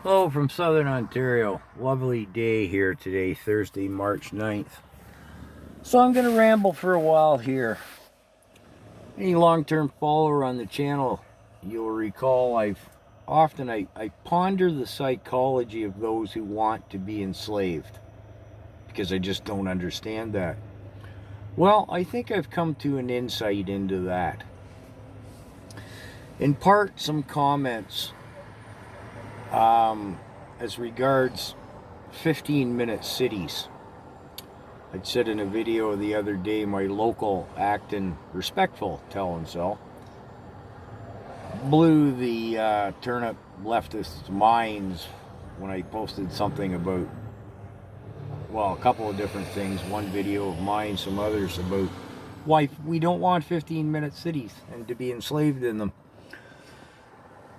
Hello from Southern Ontario. Lovely day here today, Thursday, March 9th. So I'm going to ramble for a while here. Any long-term follower on the channel, you'll recall I ponder the psychology of those who want to be enslaved because I just don't understand that. Well, I think I've come to an insight into that. In part, some comments as regards 15-minute cities. I'd said in a video the other day my local Acton respectful tell-and-sell blew the turnip leftist minds when I posted something about, well, a couple of different things. One video of mine, some others about why we don't want 15-minute cities and to be enslaved in them.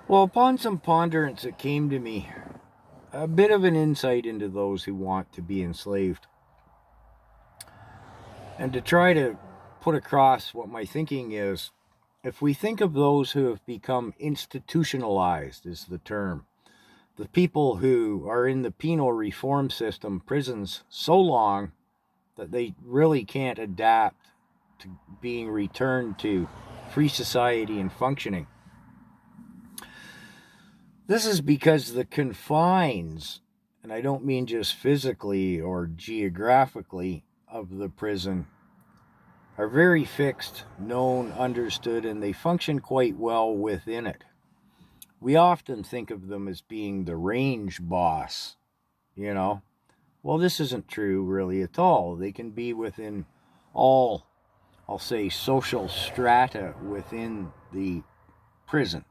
Well, upon some ponderance, it came to me a bit of an insight into those who want to be enslaved. And to try to put across what my thinking is, if we think of those who have become institutionalized, is the term, the people who are in the penal reform system, prisons, so long that they really can't adapt to being returned to free society and functioning. This is because the confines, and I don't mean just physically or geographically, of the prison are very fixed, known, understood, and they function quite well within it. We often think of them as being the range boss, you know. Well, this isn't true really at all. They can be within all, I'll say, social strata within the prison.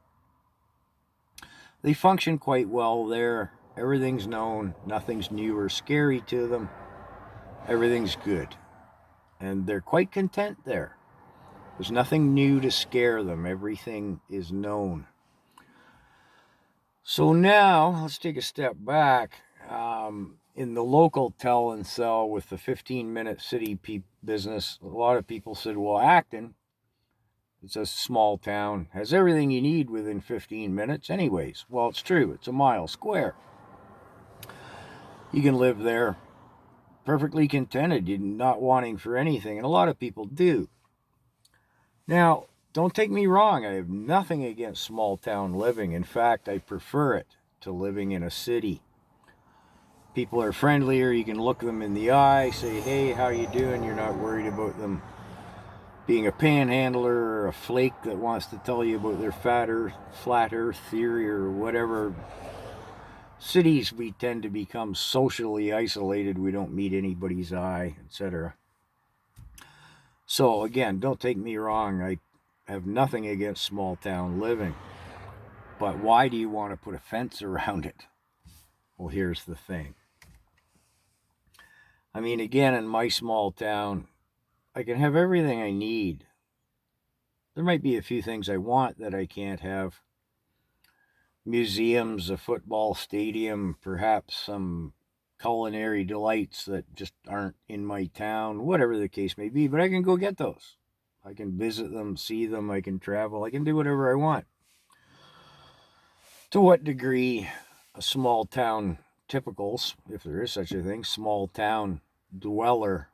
They function quite well there. Everything's known. Nothing's new or scary to them. Everything's good. And they're quite content there. There's nothing new to scare them. Everything is known. So now, let's take a step back. In the local tell-and-sell with the 15-minute city business, a lot of people said, well, Acton, it's a small town, has everything you need within 15 minutes anyways. Well, it's true. It's a mile square. You can live there perfectly contented, not wanting for anything, and a lot of people do. Now, don't take me wrong, I have nothing against small town living. In fact, I prefer it to living in a city. People are friendlier, you can look them in the eye, say, hey, how you doing? You're not worried about them being a panhandler or a flake that wants to tell you about their flat earth theory or whatever. Cities, we tend to become socially isolated, we don't meet anybody's eye, etc. So again, don't take me wrong, I have nothing against small town living. But why do you want to put a fence around it? Well, here's the thing. I mean, again, in my small town, I can have everything I need. There might be a few things I want that I can't have. Museums, a football stadium, perhaps some culinary delights that just aren't in my town, whatever the case may be, but I can go get those. I can visit them, see them, I can travel, I can do whatever I want. To what degree a small town typicals, if there is such a thing, small town dweller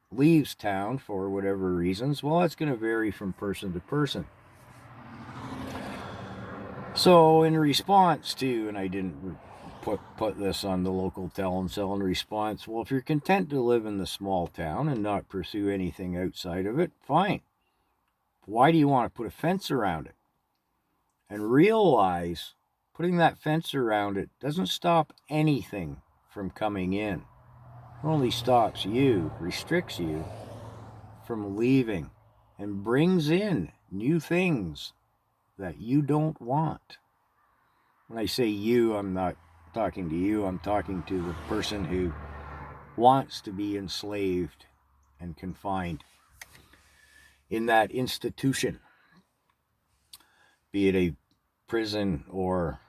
leaves town for whatever reasons, well, that's going to vary from person to person. So in response to, and I didn't put this on the local tell-and-sell in response, well, if you're content to live in the small town and not pursue anything outside of it, fine. Why do you want to put a fence around it? And realize putting that fence around it doesn't stop anything from coming in. It only stops you, restricts you from leaving, and brings in new things that you don't want. When I say you, I'm not talking to you, I'm talking to the person who wants to be enslaved and confined in that institution, be it a prison or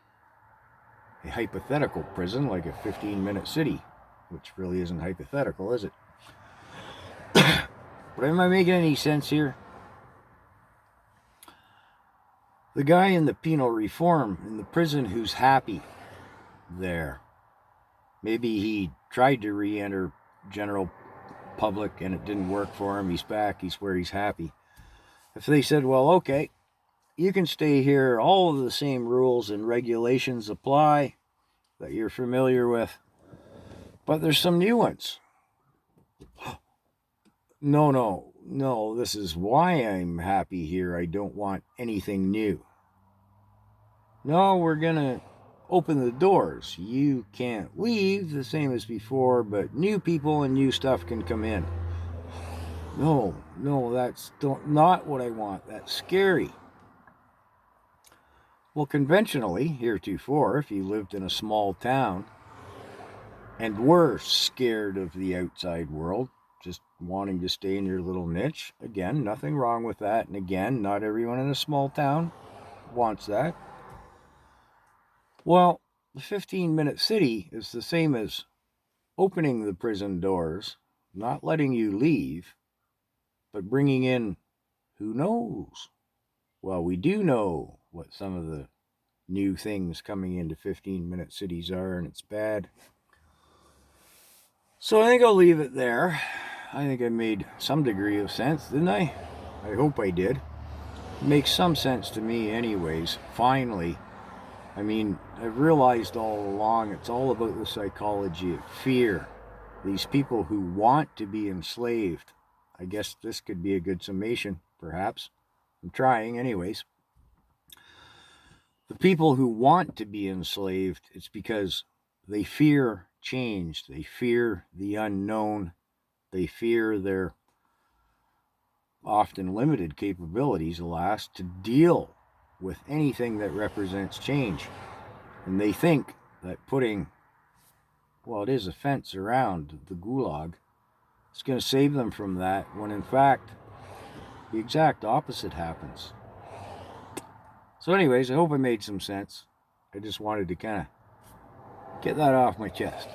a hypothetical prison like a 15-minute city, which really isn't hypothetical, is it? But am I making any sense here? The guy in the penal reform in the prison who's happy, there. Maybe he tried to re-enter general public and it didn't work for him. He's back. He's where he's happy. If they said, well, okay, you can stay here, all of the same rules and regulations apply that you're familiar with, but there's some new ones. No, this is why I'm happy here. I don't want anything new. No, we're gonna open the doors. You can't leave the same as before, but new people and new stuff can come in. No, that's not what I want. That's scary. Well, conventionally, heretofore, if you lived in a small town and were scared of the outside world, just wanting to stay in your little niche, again, nothing wrong with that. And again, not everyone in a small town wants that. Well, the 15-minute city is the same as opening the prison doors, not letting you leave, but bringing in, who knows? Well, we do know what some of the new things coming into 15-minute cities are, and it's bad. So I think I'll leave it there. I think I made some degree of sense, didn't I? I hope I did. It makes some sense to me anyways, finally. I mean, I've realized all along it's all about the psychology of fear. These people who want to be enslaved. I guess this could be a good summation, perhaps. I'm trying anyways. The people who want to be enslaved, it's because they fear change. They fear the unknown. They fear their often limited capabilities, alas, to deal with anything that represents change. And they think that putting, well, it is a fence around the gulag, it's going to save them from that, when in fact, the exact opposite happens. So anyways, I hope I made some sense. I just wanted to kind of get that off my chest.